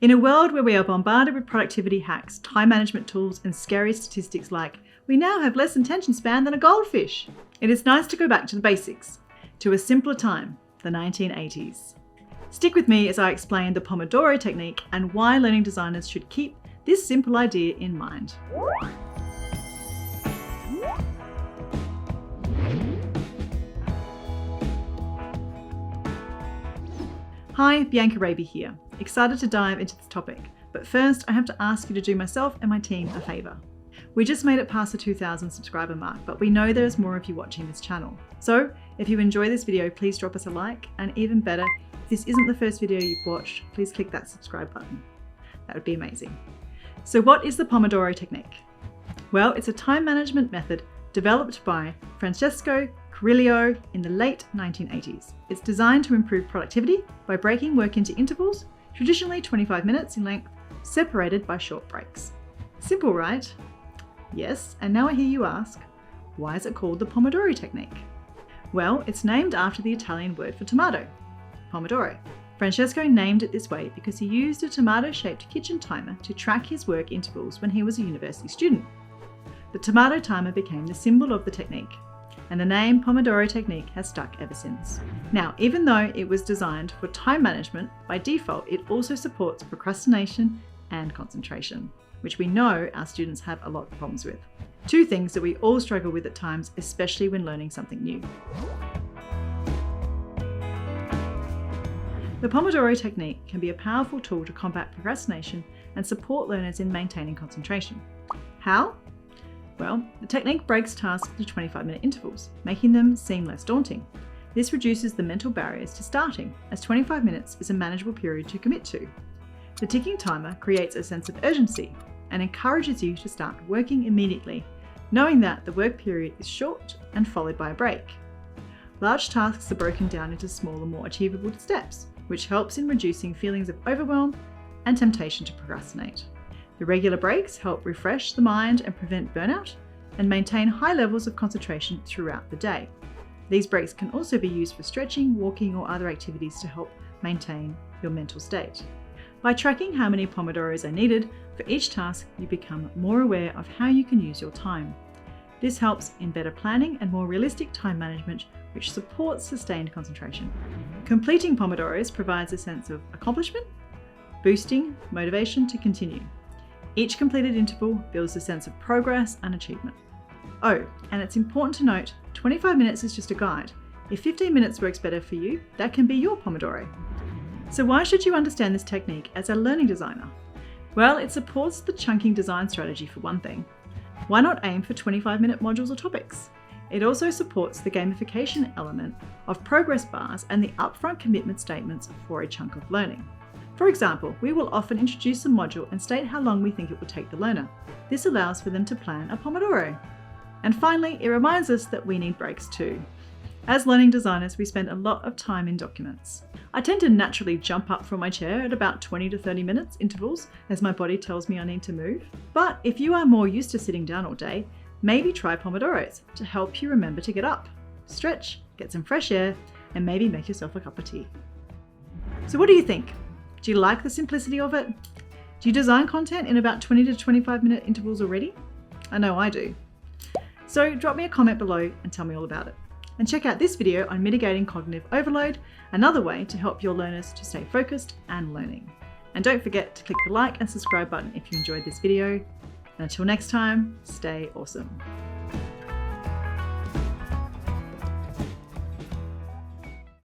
In a world where we are bombarded with productivity hacks, time management tools, and scary statistics like we now have less attention span than a goldfish, it is nice to go back to the basics, to a simpler time, the 1980s. Stick with me as I explain the Pomodoro Technique and why learning designers should keep this simple idea in mind. Hi, Bianca Raby here. Excited to dive into this topic, but first I have to ask you to do myself and my team a favour. We just made it past the 2,000 subscriber mark, but we know there's more of you watching this channel. So if you enjoy this video, please drop us a like, and even better, if this isn't the first video you've watched, please click that subscribe button. That would be amazing. So what is the Pomodoro Technique? Well, it's a time management method developed by Francesco Cirillo in the late 1980s. It's designed to improve productivity by breaking work into intervals, traditionally 25 minutes in length, separated by short breaks. Simple, right? Yes, and now I hear you ask, why is it called the Pomodoro Technique? Well, it's named after the Italian word for tomato, Pomodoro. Francesco named it this way because he used a tomato-shaped kitchen timer to track his work intervals when he was a university student. The tomato timer became the symbol of the technique, and the name Pomodoro Technique has stuck ever since. Now, even though it was designed for time management, by default it also supports procrastination and concentration, which we know our students have a lot of problems with. Two things that we all struggle with at times, especially when learning something new. The Pomodoro Technique can be a powerful tool to combat procrastination and support learners in maintaining concentration. How? Well, the technique breaks tasks into 25-minute intervals, making them seem less daunting. This reduces the mental barriers to starting, as 25 minutes is a manageable period to commit to. The ticking timer creates a sense of urgency and encourages you to start working immediately, knowing that the work period is short and followed by a break. Large tasks are broken down into smaller, more achievable steps, which helps in reducing feelings of overwhelm and temptation to procrastinate. The regular breaks help refresh the mind and prevent burnout, and maintain high levels of concentration throughout the day. These breaks can also be used for stretching, walking, or other activities to help maintain your mental state. By tracking how many Pomodoros are needed for each task, you become more aware of how you can use your time. This helps in better planning and more realistic time management, which supports sustained concentration. Completing Pomodoros provides a sense of accomplishment, boosting motivation to continue. Each completed interval builds a sense of progress and achievement. Oh, and it's important to note, 25 minutes is just a guide. If 15 minutes works better for you, that can be your Pomodoro. So why should you understand this technique as a learning designer? Well, it supports the chunking design strategy for one thing. Why not aim for 25-minute modules or topics? It also supports the gamification element of progress bars and the upfront commitment statements for a chunk of learning. For example, we will often introduce a module and state how long we think it will take the learner. This allows for them to plan a Pomodoro. And finally, it reminds us that we need breaks too. As learning designers, we spend a lot of time in documents. I tend to naturally jump up from my chair at about 20 to 30 minutes intervals as my body tells me I need to move. But if you are more used to sitting down all day, maybe try Pomodoros to help you remember to get up, stretch, get some fresh air, and maybe make yourself a cup of tea. So what do you think? Do you like the simplicity of it? Do you design content in about 20 to 25-minute intervals already? I know I do. So drop me a comment below and tell me all about it. And check out this video on mitigating cognitive overload, another way to help your learners to stay focused and learning. And don't forget to click the like and subscribe button if you enjoyed this video. And until next time, stay awesome.